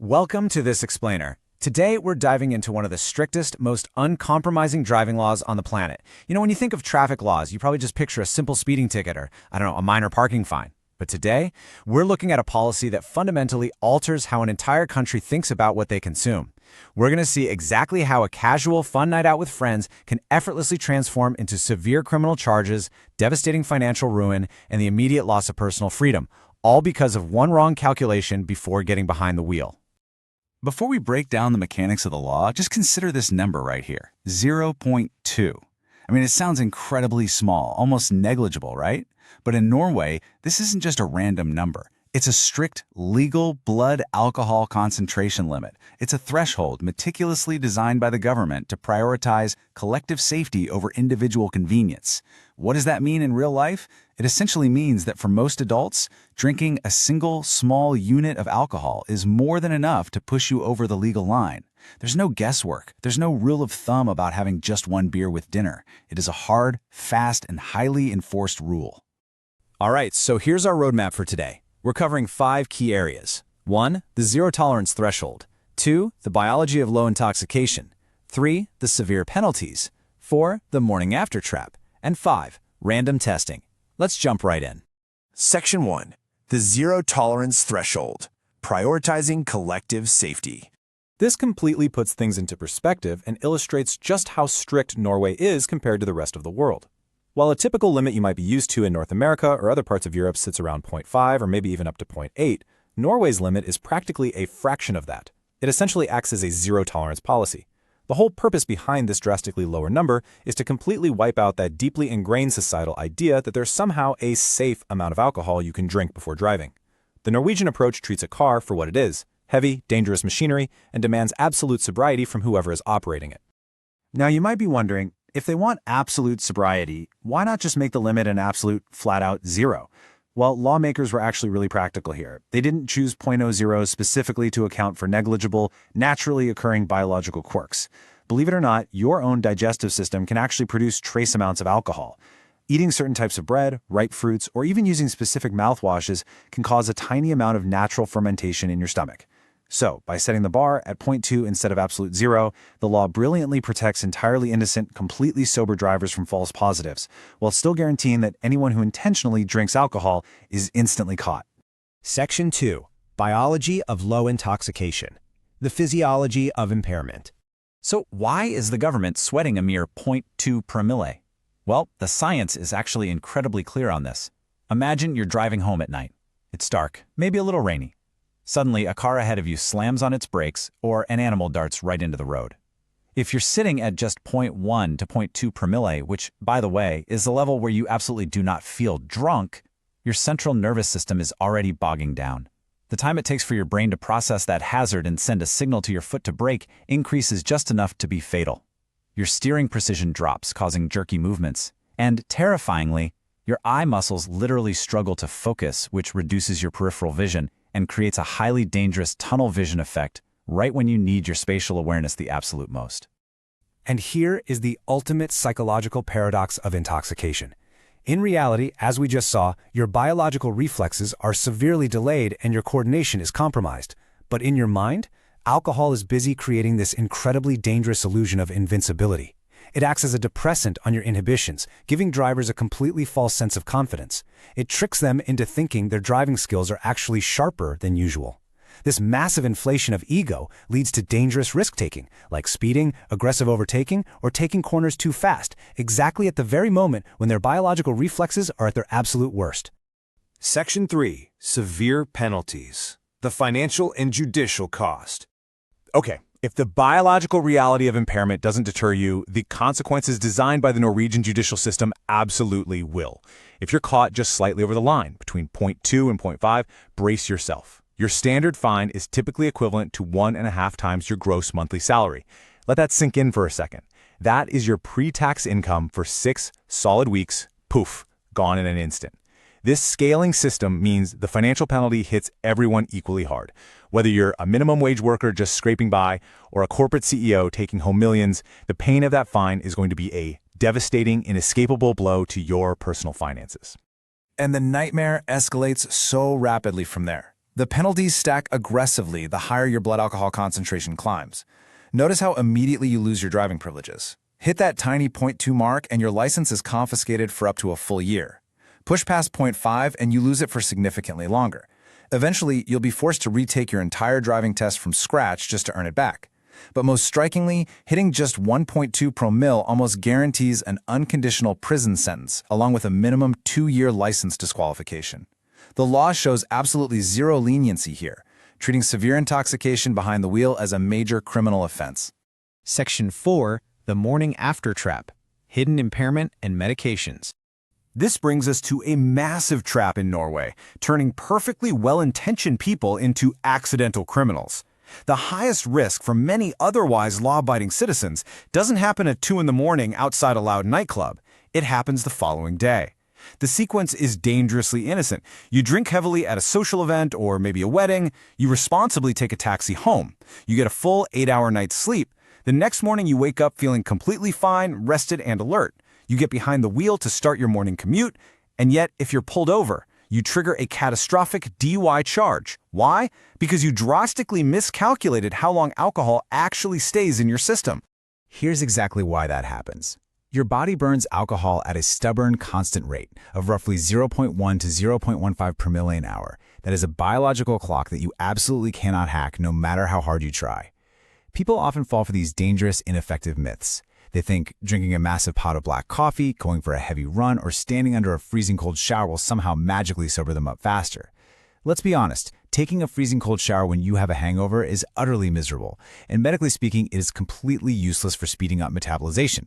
Welcome to This Explainer. Today, we're diving into one of the strictest, most uncompromising driving laws on the planet. When you think of traffic laws, you probably just picture a simple speeding ticket or, a minor parking fine. But today, we're looking at a policy that fundamentally alters how an entire country thinks about what they consume. We're going to see exactly how a casual, fun night out with friends can effortlessly transform into severe criminal charges, devastating financial ruin, and the immediate loss of personal freedom, all because of one wrong calculation before getting behind the wheel. Before we break down the mechanics of the law, just consider this number right here, 0.2. It sounds incredibly small, almost negligible, right? But in Norway, this isn't just a random number. It's a strict, legal blood alcohol concentration limit. It's a threshold meticulously designed by the government to prioritize collective safety over individual convenience. What does that mean in real life? It essentially means that for most adults, drinking a single small unit of alcohol is more than enough to push you over the legal line. There's no guesswork. There's no rule of thumb about having just one beer with dinner. It is a hard, fast, and highly enforced rule. All right, so here's our roadmap for today. We're covering 5 key areas. 1. The zero-tolerance threshold. 2. The biology of low intoxication. 3. The severe penalties. 4. The morning after trap. And 5. Random testing. Let's jump right in. Section 1. The zero-tolerance threshold. Prioritizing collective safety. This completely puts things into perspective and illustrates just how strict Norway is compared to the rest of the world. While a typical limit you might be used to in North America or other parts of Europe sits around 0.5 or maybe even up to 0.8, Norway's limit is practically a fraction of that. It essentially acts as a zero-tolerance policy. The whole purpose behind this drastically lower number is to completely wipe out that deeply ingrained societal idea that there's somehow a safe amount of alcohol you can drink before driving. The Norwegian approach treats a car for what it is, heavy, dangerous machinery, and demands absolute sobriety from whoever is operating it. Now you might be wondering, if they want absolute sobriety, why not just make the limit an absolute, flat-out zero? Well, lawmakers were actually really practical here. They didn't choose 0.0 specifically to account for negligible, naturally occurring biological quirks. Believe it or not, your own digestive system can actually produce trace amounts of alcohol. Eating certain types of bread, ripe fruits, or even using specific mouthwashes can cause a tiny amount of natural fermentation in your stomach. So, by setting the bar at 0.2 instead of absolute zero, the law brilliantly protects entirely innocent, completely sober drivers from false positives, while still guaranteeing that anyone who intentionally drinks alcohol is instantly caught. Section 2. Biology of low intoxication. The physiology of impairment. So why is the government sweating a mere 0.2 promille? Well, the science is actually incredibly clear on this. Imagine you're driving home at night. It's dark, maybe a little rainy. Suddenly, a car ahead of you slams on its brakes or an animal darts right into the road. If you're sitting at just 0.1 to 0.2 promille, which, by the way, is the level where you absolutely do not feel drunk, your central nervous system is already bogging down. The time it takes for your brain to process that hazard and send a signal to your foot to brake increases just enough to be fatal. Your steering precision drops, causing jerky movements. And, terrifyingly, your eye muscles literally struggle to focus, which reduces your peripheral vision and creates a highly dangerous tunnel vision effect right when you need your spatial awareness the absolute most. And here is the ultimate psychological paradox of intoxication. In reality, as we just saw, your biological reflexes are severely delayed and your coordination is compromised. But in your mind, alcohol is busy creating this incredibly dangerous illusion of invincibility. It acts as a depressant on your inhibitions, giving drivers a completely false sense of confidence. It tricks them into thinking their driving skills are actually sharper than usual. This massive inflation of ego leads to dangerous risk-taking, like speeding, aggressive overtaking, or taking corners too fast, exactly at the very moment when their biological reflexes are at their absolute worst. Section 3. Severe penalties. The financial and judicial cost. Okay, if the biological reality of impairment doesn't deter you, the consequences designed by the Norwegian judicial system absolutely will. If you're caught just slightly over the line, between 0.2 and 0.5, brace yourself. Your standard fine is typically equivalent to 1.5 times your gross monthly salary. Let that sink in for a second. That is your pre-tax income for 6 solid weeks, poof, gone in an instant. This scaling system means the financial penalty hits everyone equally hard. Whether you're a minimum wage worker just scraping by or a corporate CEO taking home millions, the pain of that fine is going to be a devastating, inescapable blow to your personal finances. And the nightmare escalates so rapidly from there. The penalties stack aggressively the higher your blood alcohol concentration climbs. Notice how immediately you lose your driving privileges. Hit that tiny .2 mark and your license is confiscated for up to a full year. Push past .5 and you lose it for significantly longer. Eventually, you'll be forced to retake your entire driving test from scratch just to earn it back. But most strikingly, hitting just 1.2 promille almost guarantees an unconditional prison sentence, along with a minimum 2-year license disqualification. The law shows absolutely zero leniency here, treating severe intoxication behind the wheel as a major criminal offense. Section 4, the morning after trap, hidden impairment and medications. This brings us to a massive trap in Norway, turning perfectly well-intentioned people into accidental criminals. The highest risk for many otherwise law-abiding citizens doesn't happen at 2 in the morning outside a loud nightclub. It happens the following day. The sequence is dangerously innocent. You drink heavily at a social event or maybe a wedding. You responsibly take a taxi home. You get a full 8-hour night's sleep. The next morning you wake up feeling completely fine, rested, and alert. You get behind the wheel to start your morning commute. And yet, if you're pulled over, you trigger a catastrophic DUI charge. Why? Because you drastically miscalculated how long alcohol actually stays in your system. Here's exactly why that happens. Your body burns alcohol at a stubborn, constant rate of roughly 0.1 to 0.15 per million hour. That is a biological clock that you absolutely cannot hack no matter how hard you try. People often fall for these dangerous, ineffective myths. They think drinking a massive pot of black coffee, going for a heavy run, or standing under a freezing cold shower will somehow magically sober them up faster. Let's be honest, taking a freezing cold shower when you have a hangover is utterly miserable, and medically speaking, it is completely useless for speeding up metabolization.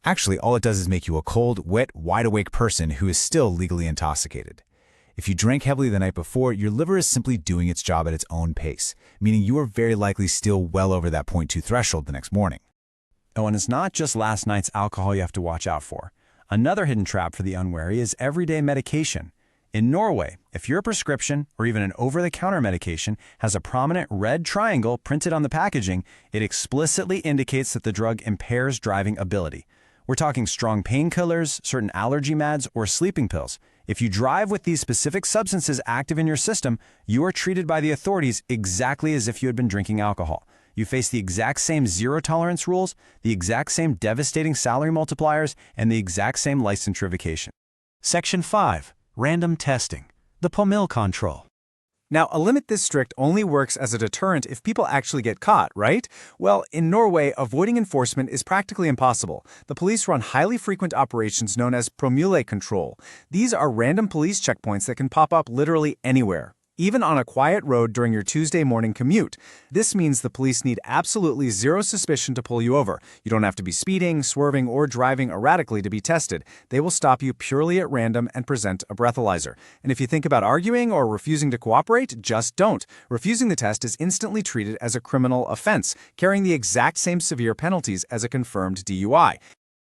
Actually, all it does is make you a cold, wet, wide-awake person who is still legally intoxicated. If you drank heavily the night before, your liver is simply doing its job at its own pace, meaning you are very likely still well over that 0.2 threshold the next morning. Oh, and it's not just last night's alcohol you have to watch out for. Another hidden trap for the unwary is everyday medication. In Norway, if your prescription or even an over-the-counter medication has a prominent red triangle printed on the packaging, it explicitly indicates that the drug impairs driving ability. We're talking strong painkillers, certain allergy meds, or sleeping pills. If you drive with these specific substances active in your system, you are treated by the authorities exactly as if you had been drinking alcohol. You face the exact same zero-tolerance rules, the exact same devastating salary multipliers, and the exact same license revocation. Section 5. Random testing. The promille control. Now, a limit this strict only works as a deterrent if people actually get caught, right? Well, in Norway, avoiding enforcement is practically impossible. The police run highly frequent operations known as promille control. These are random police checkpoints that can pop up literally anywhere, even on a quiet road during your Tuesday morning commute. This means the police need absolutely zero suspicion to pull you over. You don't have to be speeding, swerving, or driving erratically to be tested. They will stop you purely at random and present a breathalyzer. And if you think about arguing or refusing to cooperate, just don't. Refusing the test is instantly treated as a criminal offense, carrying the exact same severe penalties as a confirmed DUI.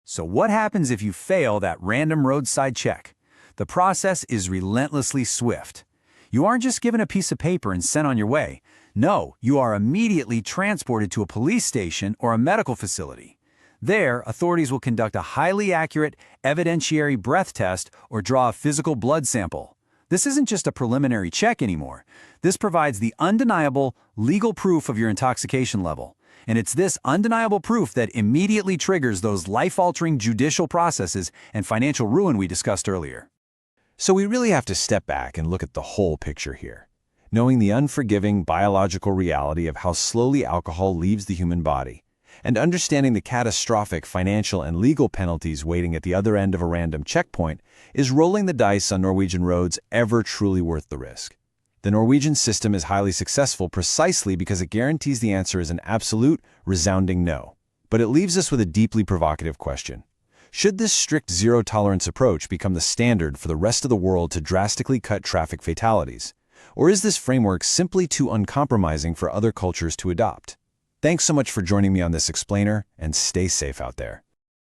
So what happens if you fail that random roadside check? The process is relentlessly swift. You aren't just given a piece of paper and sent on your way. No, you are immediately transported to a police station or a medical facility. There, authorities will conduct a highly accurate evidentiary breath test or draw a physical blood sample. This isn't just a preliminary check anymore. This provides the undeniable legal proof of your intoxication level. And it's this undeniable proof that immediately triggers those life-altering judicial processes and financial ruin we discussed earlier. So we really have to step back and look at the whole picture here. Knowing the unforgiving biological reality of how slowly alcohol leaves the human body, and understanding the catastrophic financial and legal penalties waiting at the other end of a random checkpoint is rolling the dice on Norwegian roads ever truly worth the risk. The Norwegian system is highly successful precisely because it guarantees the answer is an absolute, resounding no. But it leaves us with a deeply provocative question. Should this strict zero-tolerance approach become the standard for the rest of the world to drastically cut traffic fatalities? Or is this framework simply too uncompromising for other cultures to adopt? Thanks so much for joining me on this explainer, and stay safe out there.